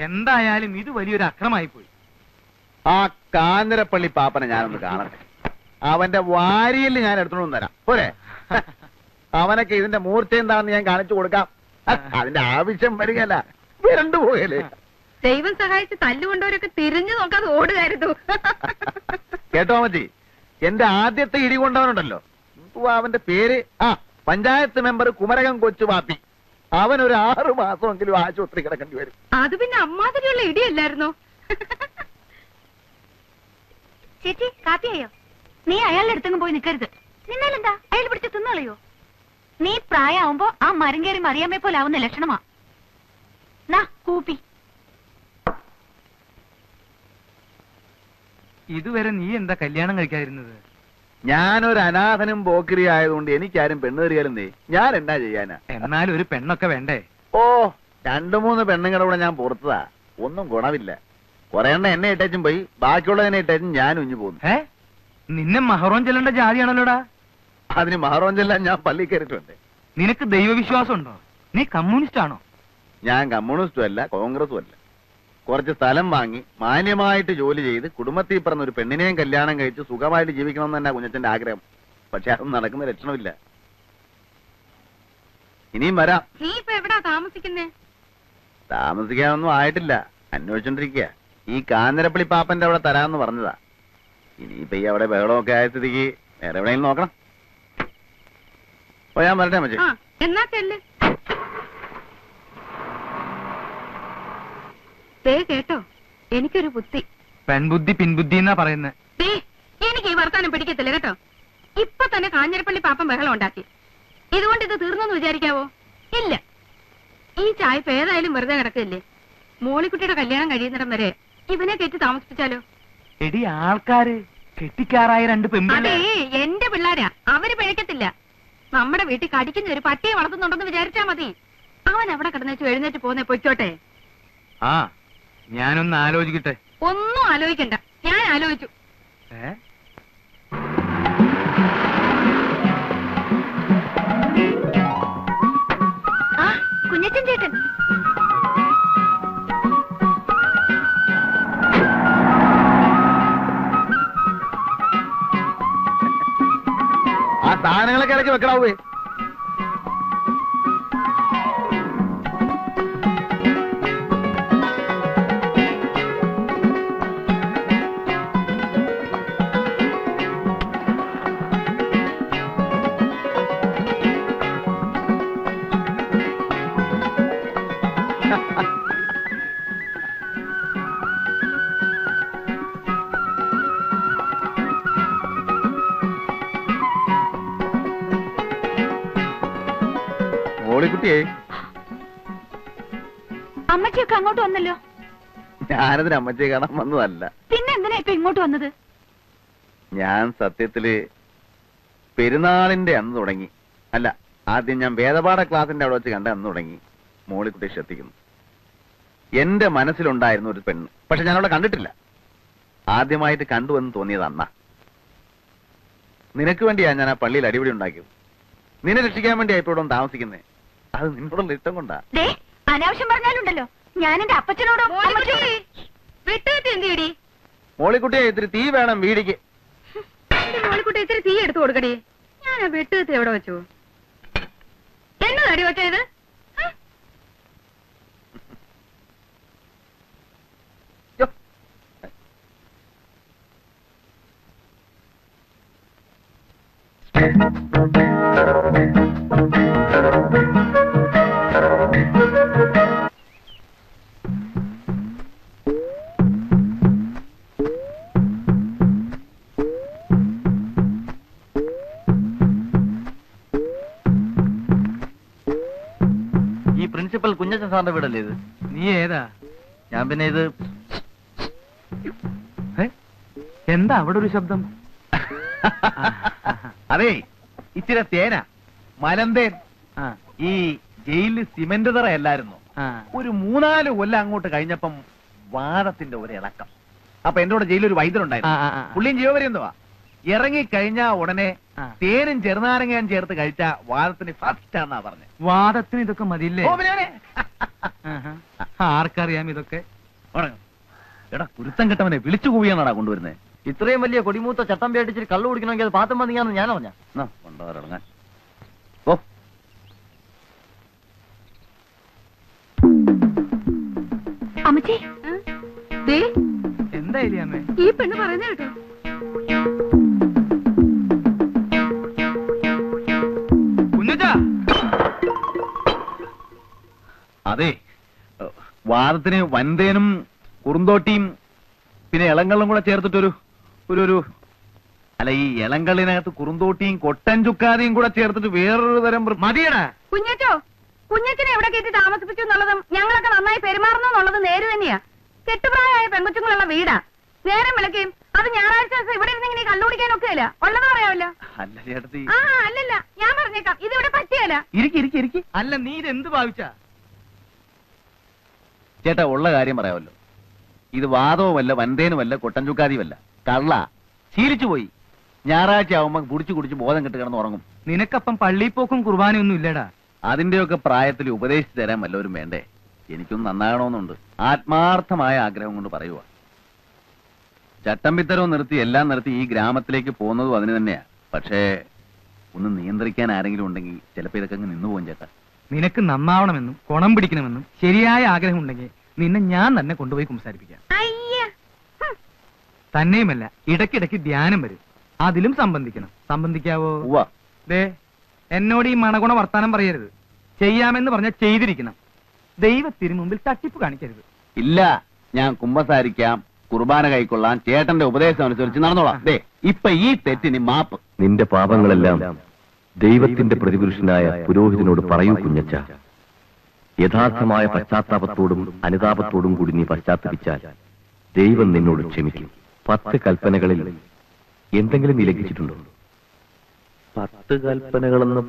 എന്തായാലും ഇത് വലിയൊരു അക്രമായി പോയി. ആ കാഞ്ഞിരപ്പള്ളി പാപ്പനെ ഞാനൊന്ന് കാണട്ടെ. അവന്റെ വാരിയിൽ ഞാൻ എടുത്തോണ്ട് തരാം പോരെ. അവനൊക്കെ ഇതിന്റെ മൂർച്ച എന്താണെന്ന് ഞാൻ കാണിച്ചു കൊടുക്കാം. അതിന്റെ ആവശ്യം വരികയല്ല, വിരണ്ടു പോയല്ലേ. ദൈവം സഹായിച്ച് തല്ലുകൊണ്ടവരൊക്കെ തിരിഞ്ഞു നോക്കാതെ ഓടുകയായിരുന്നു. കേട്ടോ മതി, എന്റെ ആദ്യത്തെ ഇടി കൊണ്ടവനുണ്ടല്ലോ, അവന്റെ പേര് പഞ്ചായത്ത് മെമ്പർ കുമരകം കൊച്ചു പാപ്പി. അവൻ ഒരു 6 മാസമെങ്കിലും ആശുപത്രി കിടക്കേണ്ടി വരും. അത് പിന്നെ അമ്മാതിരിയുള്ള ഇടിയല്ലായിരുന്നോ? ചേച്ചി കാപ്പിയായോ? നീ അയാളുടെ അടുത്തെങ്കിലും പോയി നിൽക്കരുത്. നിന്നാലെന്താ, അയാൾ പിടിച്ച് തിന്നളയോ? നീ പ്രായമാവുമ്പോ ആ മരം കയറി മറിയാമ്മയെ പോലെ ആവുന്ന ലക്ഷണമാ. നാ കൂപ്പി. ഇതുവരെ നീ എന്താ കല്യാണം കഴിക്കാതിരുന്നത്? ഞാനൊരു അനാഥനും പോക്കിരി ആയതുകൊണ്ട് എനിക്കാരും പെണ്ണേറിയാലെന്നേ ഞാൻ എന്നാ ചെയ്യാനാ? എന്നാലും ഒരു പെണ്ണൊക്കെ വേണ്ടേ? ഓ 2-3 പെണ്ണുങ്ങളുടെ കൂടെ ഞാൻ പുറത്തതാ, ഒന്നും ഗുണമില്ല. കുറെ എണ്ണ എന്നെ ഇട്ടേച്ചും പോയി, ബാക്കിയുള്ളതിനെ ഇട്ടേച്ചും ഞാൻ ഉഞ്ഞു പോകുന്നു. നിന്നെ മഹറോൻ ചെല്ലേണ്ട ജാതിയാണല്ലോടാ. അതിന് മഹറോൻ ചെല്ലാൻ ഞാൻ പള്ളി കയറിയിട്ടുണ്ട്. നിനക്ക് ദൈവവിശ്വാസം ഉണ്ടോ? നീ കമ്മ്യൂണിസ്റ്റ് ആണോ? ഞാൻ കമ്മ്യൂണിസ്റ്റും അല്ല കോൺഗ്രസും അല്ല. കുറച്ച് സ്ഥലം വാങ്ങി മാന്യമായിട്ട് ജോലി ചെയ്ത് കുടുംബത്തിൽ പറഞ്ഞ ഒരു പെണ്ണിനെയും കല്യാണം കഴിച്ച് സുഖമായിട്ട് ജീവിക്കണമെന്ന് തന്നെ കുഞ്ഞച്ചന്റെ ആഗ്രഹം. പക്ഷെ അതൊന്നും നടക്കുന്ന ലക്ഷണമില്ല. ഇനിയും വരാം. നീ ഇപ്പൊ എവിടാ താമസിക്കുന്നേ? താമസിക്കാനൊന്നും ആയിട്ടില്ല, അന്വേഷിച്ചോണ്ടിരിക്കുക. ഈ കാഞ്ഞിരപ്പള്ളി പാപ്പന്റെ അവിടെ തരാമെന്ന് പറഞ്ഞതാ. ഇനിയിപ്പൊ ഈ അവിടെ ബഹളമൊക്കെ ആയ സ്ഥിതിക്ക് വേറെ എവിടെയെങ്കിലും നോക്കണം. ഓ ഞാൻ വരട്ടെ മച്ചേ. എന്നാ ചെല്ല്. കേട്ടോ, എനിക്കൊരു ബുദ്ധി. പെൺബുദ്ധി പിൻബുദ്ധി എന്നാ പറയുന്നത്. എനിക്ക് ഈ വർത്താനം പിടിക്കത്തില്ല കേട്ടോ. ഇപ്പൊ തന്നെ കാഞ്ഞിരപ്പള്ളി പാപ്പൻ ബഹളം ഉണ്ടാക്കി. ഇതുകൊണ്ട് ഇത് തീർന്നെന്ന് വിചാരിക്കാവോ? ഇല്ല. ഈ ചായപ്പ് ഏതായാലും വെറുതെ കിടക്കില്ലേ. മോളിക്കുട്ടിയുടെ കല്യാണം കഴിയുന്നിടം വരെ ഇവനെ കെട്ടി താമസിപ്പിച്ചാലോ? എടി ആൾക്കാര് കെട്ടിക്കാറായ 2 പെൺപിള്ളേ. അതേ എന്റെ പിള്ളാരാ, അവര് പിഴക്കത്തില്ല. നമ്മുടെ വീട്ടിൽ കടിക്കുന്ന ഒരു പട്ടിയെ വളർത്തുന്നുണ്ടെന്ന് വിചാരിച്ചാ മതി. അവൻ അവിടെ കിടന്നേച്ചു എഴുന്നേറ്റ് പോന്നെ പൊയ്ക്കോട്ടെ. ഞാനൊന്ന് ആലോചിക്കട്ടെ. ഒന്നും ആലോചിക്കണ്ട, ഞാൻ ആലോചിച്ചു. കുഞ്ഞച്ചൻ ചേട്ടൻ. ആ സാധനങ്ങളൊക്കെ ഇടയ്ക്ക് വെക്കണാവേ. മോളിക്കുട്ടിയെ, അമ്മച്ചിയൊക്കെ അങ്ങോട്ട് വന്നല്ലോ. ഞാനതിന് അമ്മച്ചിയെ കാണാൻ വന്നതല്ല. പിന്നെ എന്തിനാ ഇപ്പൊ ഇങ്ങോട്ട് വന്നത്? ഞാൻ സത്യത്തില് പെരുന്നാളിന്റെ അന്ന് തുടങ്ങി, അല്ല ആദ്യം ഞാൻ വേദപാഠ ക്ലാസിന്റെ അവിടെ വെച്ച് കണ്ട അന്ന് തുടങ്ങി മോളിക്കുട്ടിയെ ശ്രദ്ധിക്കുന്നു. എന്റെ മനസ്സിലുണ്ടായിരുന്ന ഒരു പെണ്ണ്, പക്ഷെ ഞാൻ അവളെ കണ്ടിട്ടില്ല. ആദ്യമായിട്ട് കണ്ടുവെന്ന് തോന്നിയത് അന്നാ. നിനക്ക് വേണ്ടിയാ ഞാൻ ആ പള്ളിയിൽ അടിപിടി ഉണ്ടാക്കിയത്. നിന്നെ രക്ഷിക്കാൻ വേണ്ടിയാ ഇപ്പൊ ഇവിടെ താമസിക്കുന്നേ. അത് നിന്നോടുള്ള ഇഷ്ടം കൊണ്ടാ. അനാവശ്യം പറഞ്ഞാലുണ്ടല്ലോ ഞാൻ എന്റെ അപ്പച്ചനോടോ. മോളിക്കുട്ടിയെ ഇത്തിരി തീ വേണം വീടിക്ക്. മോളിക്കുട്ടി ഇത്തിരി തീ എടുത്തു കൊടുക്കടി. ഞാൻ ആ വെട്ടുകത്തി എവിടെ വെച്ചു? എന്നതടി വെച്ചത്? ഈ പ്രിൻസിപ്പൽ കുഞ്ഞച്ചൻ സാറിന്റെ വീടല്ലേ ഇത്? നീ ഏതാ? ഞാൻ പിന്നെ ഇത്. എന്താ അവിടെ ഒരു ശബ്ദം? അതെ, ഇച്ചിരി തേന മലന്തേൻ. ഈ ജയിലിൽ സിമന്റ് തറയല്ലായിരുന്നു. ഒരു 3-4 കൊല്ലം അങ്ങോട്ട് കഴിഞ്ഞപ്പം വാദത്തിന്റെ ഒരു ഇളക്കം. അപ്പൊ എന്റെ കൂടെ ജയിലൊരു വൈദ്യരുണ്ടായിരുന്നു. പുള്ളിയും ജീവപര്യന്തവാ. ഇറങ്ങിക്കഴിഞ്ഞാ ഉടനെ തേനും ചെറുനാരങ്ങയും ചേർത്ത് കഴിച്ച വാദത്തിന് ഫസ്റ്റ് ആണെന്നാ പറഞ്ഞത്. വാദത്തിന് ഇതൊക്കെ മതിയില്ലേ? ആർക്കറിയാം ഇതൊക്കെ. എടാ കുരുത്തം കെട്ടവനെ വിളിച്ചു കൂവിയാണാടാ കൊണ്ടുവരുന്നത്. ഇത്രയും വലിയ കൊടിമൂത്ത ചട്ടം പേടിച്ചിട്ട് കള്ളു കുടിക്കണമെങ്കിൽ അത് പാത്തം വന്നിങ്ങാന്ന് ഞാൻ അറിഞ്ഞ. കൊണ്ടുവരങ്ങാൻ ഓ അമ്മച്ചി ദേ എന്തായാലും അമ്മേ? ഈ പെണ്ണ് പറയുന്നത് കേട്ടോ. കുഞ്ഞച്ചാ, അതെ, വാദത്തിന് വൻതേനും കുറുന്തോട്ടിയും പിന്നെ ഇളങ്കള്ളും കൂടെ ചേർത്തിട്ടൊരു ഒരു അല്ല, ഈ ഇളങ്കള്ളിനകത്ത് കുറുന്തോട്ടിയും കൊട്ടൻ ചുക്കാതിയും കൂടെ ചേർത്തിട്ട് വേറൊരു തരം മതിയടാ. കുഞ്ഞച്ചോ, കുഞ്ഞച്ചനെ എവിടെ കയറ്റി താമസിപ്പിച്ചു എന്നുള്ളതും ഞങ്ങളൊക്കെ നന്നായി പെരുമാറുന്നു എന്നുള്ളത് നേര് തന്നെയാ. കെട്ടുപ്രായമായ പെൺകൊച്ചുങ്ങളുള്ള വീടാ. നേരം വിളക്കുകയും അത് ഞായറാഴ്ച ദിവസം ഇവിടെ ഇരുന്ന് ഇങ്ങനെ കണ്ടുപിടിക്കാനൊക്കെ അല്ല ഉള്ളത് പറയാമല്ലോ. അല്ല ചേട്ടത്തി, ആ അല്ലല്ല, ഞാൻ പറഞ്ഞേക്കാം, ഇതിവിടെ പറ്റിയല്ല. ഇരിക്കി. അല്ല നീ ഇതെന്ത് ഭാവിച്ചാ? ചേട്ടാ ഉള്ള കാര്യം പറയാമല്ലോ. ഇത് വാദവുമല്ല വൻതേനുമല്ല കൊട്ടൻ ചുക്കാതിയുമല്ല, കള്ള ശീലിച്ചു പോയി. ഞായറാഴ്ച ആവുമ്പോ കുടിച്ചു ബോധം കെട്ട് കിടന്ന് ഉറങ്ങും. നിനക്കപ്പം പള്ളിപ്പോക്കും കുർബാനയൊന്നും ഇല്ലടാ. അതിന്റെയൊക്കെ പ്രായത്തിൽ ഉപദേശിച്ചു തരാൻ വല്ലവരും വേണ്ടേ? എനിക്കൊന്നും നന്നാകണമെന്നുണ്ട്, ആത്മാർത്ഥമായ ആഗ്രഹം കൊണ്ട് പറയുക. ചട്ടമ്പിത്തരവും നിർത്തി എല്ലാം നിർത്തി ഈ ഗ്രാമത്തിലേക്ക് പോകുന്നതും അതിന് തന്നെയാ. പക്ഷേ ഒന്ന് നിയന്ത്രിക്കാൻ ആരെങ്കിലും ഉണ്ടെങ്കിൽ ചിലപ്പോ ഇതൊക്കെ അങ്ങ് നിന്നു പോകും ചേട്ടാ. നിനക്ക് നന്നാവണമെന്നും കുണം പിടിക്കണമെന്നും ശരിയായ ആഗ്രഹം ഉണ്ടെങ്കിൽ നിന്നെ ഞാൻ തന്നെ കൊണ്ടുപോയി സംസാരിപ്പിക്കാം. അയ്യ, തന്നെയുമല്ല, ഇടയ്ക്കിടയ്ക്ക് ധ്യാനം വരും, അതിലും സംബന്ധിക്കാവോ? ഉവ്വ. ദേ, എന്നോട് ഈ മണഗുണ വർത്താനം പറയരുത്. ചെയ്യാമെന്ന് പറഞ്ഞാൽ ചെയ്തിരിക്കണം. ദൈവത്തിന് മുമ്പിൽ തട്ടിപ്പ് കാണിക്കരുത്. ഇല്ല, ഞാൻ കുമ്പസാരിക്കാം, കുർബാന കൈക്കൊള്ളാം, ചേട്ടന്റെ ഉപദേശം അനുസരിച്ച് നടന്നോളാം. ദേ ഇപ്പൊ ഈ തെറ്റിന് മാപ്പ്. നിന്റെ പാപങ്ങളെല്ലാം ദൈവത്തിന്റെ പ്രതിപുരുഷനായ പുരോഹിതനോട് പറയൂ കുഞ്ഞച്ച. യഥാർത്ഥമായ പശ്ചാത്താപത്തോടും അനുതാപത്തോടും കൂടി നീ പശ്ചാത്തപിച്ചാൽ ദൈവം നിന്നോട് ക്ഷമിക്കും. 10 കൽപ്പനകളിൽ എന്തെങ്കിലും നീ ലംഘിച്ചിട്ടുണ്ടോ? 10 കൽപ്പനകളെന്ന്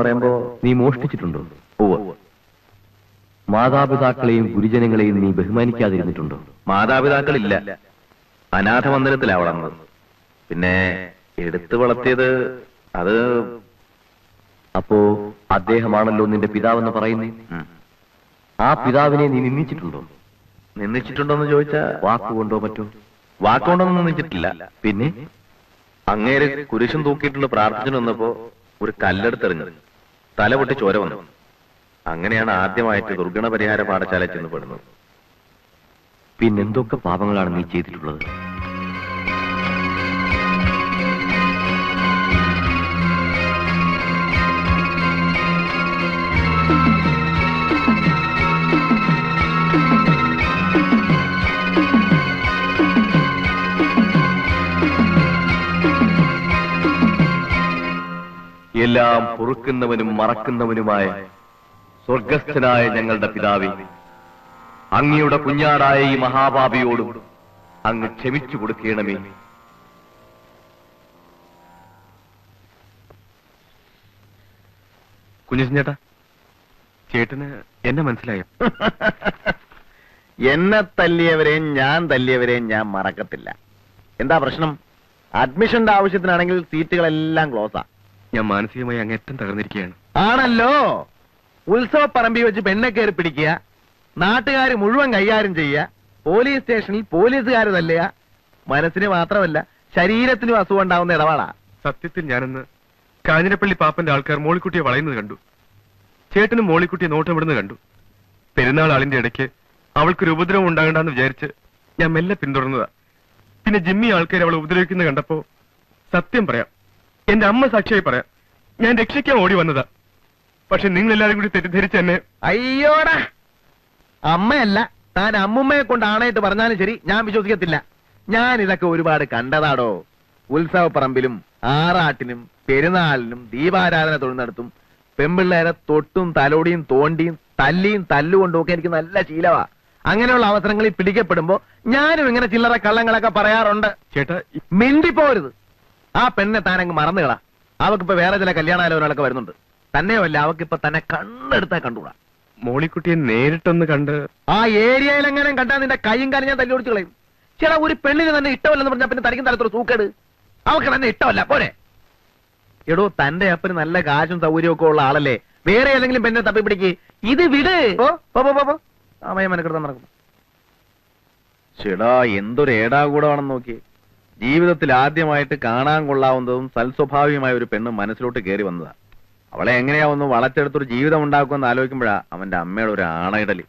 പറയുമ്പോ നീ മോഷ്ടിച്ചിട്ടുണ്ടോ? ഉവ്വ്. മാതാപിതാക്കളെയും ഗുരുജനങ്ങളെയും നീ ബഹുമാനിക്കാതിരുന്നിട്ടുണ്ടോ? മാതാപിതാക്കളില്ല, അനാഥ മന്ദിരത്തിലാ വളർന്നത്. പിന്നെ എടുത്തു വളർത്തിയത് അത്. അപ്പോ അദ്ദേഹമാണല്ലോ നിന്റെ പിതാവെന്ന് പറയുന്നേ. ആ പിതാവിനെ നീ നിന്ദിച്ചിട്ടുണ്ടോ? നിന്ദിച്ചിട്ടുണ്ടോന്ന് ചോദിച്ചാ വാക്കുകൊണ്ടോ മറ്റോ? വാക്കുകൊണ്ടൊന്നും നിന്ദിച്ചിട്ടില്ല. പിന്നെ അങ്ങേര് കുരിശും തൂക്കിയിട്ടുള്ള പ്രാർത്ഥന വന്നപ്പോ ഒരു കല്ലെടുത്തെറിഞ്ഞത്, തല പൊട്ടി ചോര വന്നു. അങ്ങനെയാണ് ആദ്യമായിട്ട് ദുർഗണ പരിഹാര പാഠശാല ചെന്ന് പെടുന്നത്. പിന്നെന്തൊക്കെ പാപങ്ങളാണ് നീ ചെയ്തിട്ടുള്ളത്? എല്ലാം പൊറുക്കുന്നവനും മറക്കുന്നവനുമായ സ്വർഗസ്ഥനായ ഞങ്ങളുടെ പിതാവേ, അങ്ങയുടെ കുഞ്ഞാടായ ഈ മഹാപാപിയോടും അങ്ങ് ക്ഷമിച്ചു കൊടുക്കണമേ. കുഞ്ഞച്ചൻ ചേട്ടാ, ചേട്ടന് എന്നെ മനസ്സിലായോ? എന്നെ തല്ലിയവരെയും ഞാൻ മറക്കത്തില്ല. എന്താ പ്രശ്നം? അഡ്മിഷന്റെ ആവശ്യത്തിനാണെങ്കിൽ സീറ്റുകളെല്ലാം ക്ലോസാ. ഞാൻ മാനസികമായി അങ്ങേറ്റം തകർന്നിരിക്കുകയാണ്. ആണല്ലോ. ഉത്സവപ്പറമ്പി വെച്ച് പെണ്ണെ കയറി പിടിക്കുക, നാട്ടുകാർ മുഴുവൻ കൈകാര്യം ചെയ്യുക, പോലീസ് സ്റ്റേഷനിൽ പോലീസുകാർ തല്ലുക. മനസ്സിന് മാത്രമല്ല ശരീരത്തിനും അസുഖം ഉണ്ടാവുന്ന ഇടപാടാ. സത്യത്തിൽ ഞാനെന്ന് കാഞ്ഞിരപ്പള്ളി പാപ്പന്റെ ആൾക്കാർ മോളിക്കുട്ടിയെ വളയുന്നത് കണ്ടു. ചേട്ടനും മോളിക്കുട്ടിയെ നോട്ടമിടുന്നത് കണ്ടു. പെരുന്നാൾ ആളിന്റെ ഇടയ്ക്ക് അവൾക്കൊരു ഉപദ്രവം ഉണ്ടാകണ്ടെന്ന് വിചാരിച്ച് ഞാൻ മെല്ലെ പിന്തുടർന്നതാ. പിന്നെ ജിമ്മി ആൾക്കാർ അവളെ ഉപദ്രവിക്കുന്നത് കണ്ടപ്പോ സത്യം പറയാം, എന്റെ അമ്മ സാക്ഷിയായി പറയാം, ഞാൻ രക്ഷിക്കാൻ ഓടി വന്നതാ. പക്ഷെ നിങ്ങൾ എല്ലാവരും കൂടി തെറ്റിദ്ധരിച്ച് എന്നെ. അയ്യോടാ, അമ്മയല്ല, താൻ അമ്മുമ്മയെ കൊണ്ട് ആണായിട്ട് പറഞ്ഞാലും ശരി, ഞാൻ വിശ്വസിക്കത്തില്ല. ഞാൻ ഇതൊക്കെ ഒരുപാട് കണ്ടതാടോ. ഉത്സവപ്പറമ്പിലും ആറാട്ടിനും പെരുന്നാളിനും ദീപാരാധന തൊഴുന്നിടത്തും പെമ്പിള്ളേരെ തൊട്ടും തലോടിയും തോണ്ടിയും തല്ലിയും തല്ലുകൊണ്ടും ഒക്കെ എനിക്ക് നല്ല ശീലമാ. അങ്ങനെയുള്ള അവസരങ്ങളിൽ പിടിക്കപ്പെടുമ്പോ ഞാനും ഇങ്ങനെ ചില്ലറ കള്ളങ്ങളൊക്കെ പറയാറുണ്ട്. ചേട്ടാ, മിണ്ടിപ്പോരുത്. ആ പെണ്ണെ താനങ്ങ് മറന്നുകളാ. അവക്കിപ്പോ വേറെ ചില കല്യാണാലോചനകളൊക്കെ വരുന്നുണ്ട്. തന്നെയുമല്ല, അവക്കിപ്പോ തന്നെ കണ്ണെടുത്താ കണ്ടുകൂടാ. മോളിക്കുട്ടിയെ നേരിട്ടൊന്ന് കണ്ട് ആ ഏരിയയിൽ എങ്ങനെ കണ്ടാ നിന്റെ കൈയും കാര്യം ഞാൻ തല്ലി ഓടിച്ചു കളയും. ചേട്ടാ, ഒരു പെണ്ണിന് തന്നെ ഇഷ്ടമല്ലെന്ന് പറഞ്ഞാൽ പിന്നെ തനിക്കും തരത്തൊരു സൂക്കേട്. അവക്ക് തന്നെ ഇഷ്ടമല്ല പോരെ. എടോ, തന്റെ അപ്പന് നല്ല കാശും സൗകര്യവും ഒക്കെ ഉള്ള ആളല്ലേ. വേറെ ഏതെങ്കിലും പെണ്ണെ തപ്പിപ്പിടിക്ക്. ഇത് വിട്. സമയം മനക്കെടുത്താൻ നടക്കും. ചേടാ, എന്തൊരു ഏടാകൂടമാണെന്ന് നോക്കി. ജീവിതത്തിൽ ആദ്യമായിട്ട് കാണാൻ കൊള്ളാവുന്നതും സൽസ്വഭാവിയുമായ ഒരു പെണ്ണ് മനസ്സിലോട്ട് കയറി വന്നതാ. അവളെ എങ്ങനെയാ ഒന്ന് വളച്ചെടുത്തൊരു ജീവിതം ഉണ്ടാക്കുമെന്ന് ആലോചിക്കുമ്പോഴാ അവന്റെ അമ്മയുടെ ഒരു ആണയിടല്.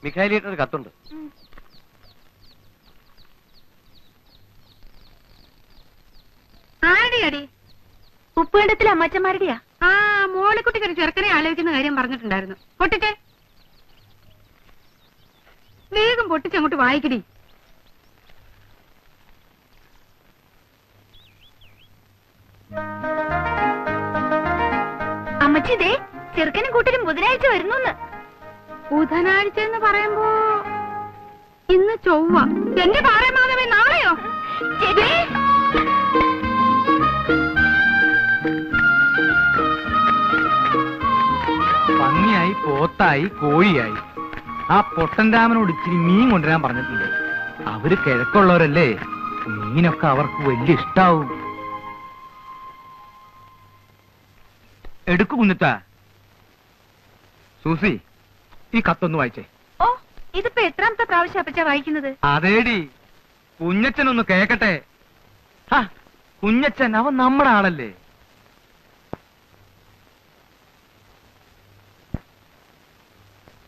മിഖായിലിട്ടൊരു കത്തുണ്ട്. ആരുടെയാടി? ഉപ്പുകണ്ടത്തിലെ അമ്മച്ചന്മാരുടെയാ. ആ, മോളിക്കുട്ടിക്ക് ഒരു ചെറുക്കനെ ആലോചിക്കുന്ന കാര്യം പറഞ്ഞിട്ടുണ്ടായിരുന്നു. പൊട്ടിച്ചേ, വേഗം പൊട്ടിച്ചങ്ങോട്ട് വായിക്കടി. അമ്മച്ചി, ദേ ചെറുക്കനും കൂട്ടരും ബുധനാഴ്ച വരുന്നു. ബുധനാഴ്ച എന്ന് പറയുമ്പോ ഇന്ന് ചൊവ്വ. എന്റെ പാറമാധവേ, നാളെയോ? പന്നിയായി, പോത്തായി, കോഴിയായി. ആ പൊട്ടൻ രാമനോട് ഇച്ചിരി മീൻ കൊണ്ടുവരാൻ പറഞ്ഞിട്ടുണ്ട്. അവര് കിഴക്കുള്ളവരല്ലേ, മീനൊക്കെ അവർക്ക് വലിയ ഇഷ്ടാവും. എടുക്കു കുഞ്ഞിട്ടാ. സൂസി, ഈ കത്തൊന്ന് വായിച്ചേ. ഓ, ഇതിപ്പോ എത്രാമത്തെ പ്രാവശ്യം അപ്പച്ചാ വായിക്കുന്നത്? അതേടി, കുഞ്ഞച്ചനൊന്ന് കേക്കട്ടെ. കുഞ്ഞച്ചൻ അവൻ നമ്മുടെ ആളല്ലേ.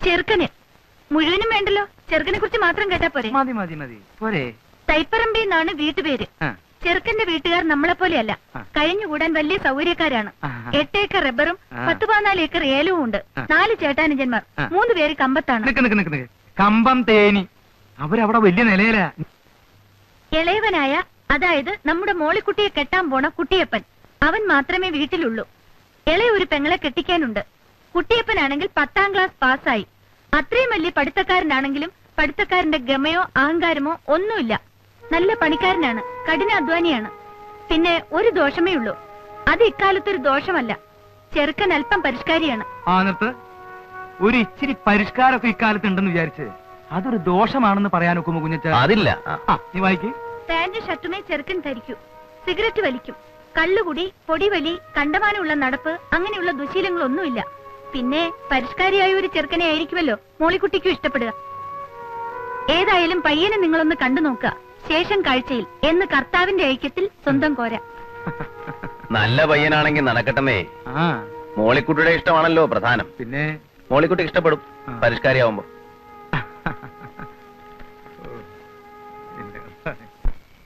ചെറുക്കന് മുഴുവനും വേണ്ടല്ലോ, ചെറുക്കനെ കുറിച്ച് മാത്രം കേട്ടാ പോരെ? മതി മതി മതി, പോരെ. തൈപ്പറമ്പി എന്നാണ് വീട്ടുപേര്. ചെറുക്കന്റെ വീട്ടുകാർ നമ്മളെ പോലെയല്ല, കഴിഞ്ഞുകൂടാൻ വലിയ സൗകര്യക്കാരാണ്. 8 ഏക്കർ റബ്ബറും 10-14 ഏക്കർ ഏലവും ഉണ്ട്. 4 ചേട്ടാനുജന്മാർ, 3 പേര് കമ്പത്താണ്. കമ്പം തേനി, അവരവിടെ വലിയ നിലയിലാ. ഇളയവനായ, അതായത് നമ്മുടെ മോളിക്കുട്ടിയെ കെട്ടാൻ പോണ കുട്ടിയപ്പൻ, അവൻ മാത്രമേ വീട്ടിലുള്ളൂ. ഇളയ ഒരു പെങ്ങളെ കെട്ടിക്കാനുണ്ട്. കുട്ടിയപ്പനാണെങ്കിൽ 10ാം ക്ലാസ് പാസ്സായി. അത്രയും വലിയ പഠിത്തക്കാരനാണെങ്കിലും പഠിത്തക്കാരന്റെ ഗമയോ അഹങ്കാരമോ ഒന്നുമില്ല. നല്ല പണിക്കാരനാണ്, കഠിനാധ്വാനിയാണ്. പിന്നെ ഒരു ദോഷമേ ഉള്ളൂ, അത് ഇക്കാലത്തൊരു ദോഷമല്ല. ചെറുക്കൻ അല്പം പരിഷ്കാരിയാണ്. ഒരു ഇച്ചിരി പരിഷ്കാരമൊക്കെ ഇക്കാലത്ത് ഉണ്ടെന്ന് വിചാരിച്ച് അതൊരു ദോഷമാണെന്ന് പറയാനൊക്കുമോ കുഞ്ഞച്ച? അതില്ല. നീ വായിക്ക്. പാന്റ് ഷർട്ടുമേ ചെറുക്കൻ ധരിക്കൂ. സിഗരറ്റ് വലിക്കും. കള്ളുകുടി, പൊടിവലി, കണ്ടമാനമുള്ള നടപ്പ്, അങ്ങനെയുള്ള ദുശീലങ്ങളൊന്നുമില്ല. പിന്നെ പരിഷ്കാരിയായ ഒരു ചെറുക്കനെ ആയിരിക്കുമല്ലോ മോളിക്കുട്ടിക്കും ഇഷ്ടപ്പെടുക. ഏതായാലും പയ്യനെ നിങ്ങളൊന്ന് കണ്ടു നോക്കുക. ശേഷം കാഴ്ചയിൽ എന്ന് കർത്താവിന്റെ ഐക്യത്തിൽ സ്വന്തം കോര. നല്ല പയ്യനാണെങ്കിൽ നടക്കട്ടെന്നേ. മോളിക്കുട്ടിയുടെ ഇഷ്ടമാണല്ലോ പ്രധാനം. പിന്നെ മോളിക്കുട്ടി ഇഷ്ടപ്പെടും പരിഷ്കാരിയാവുമ്പോ.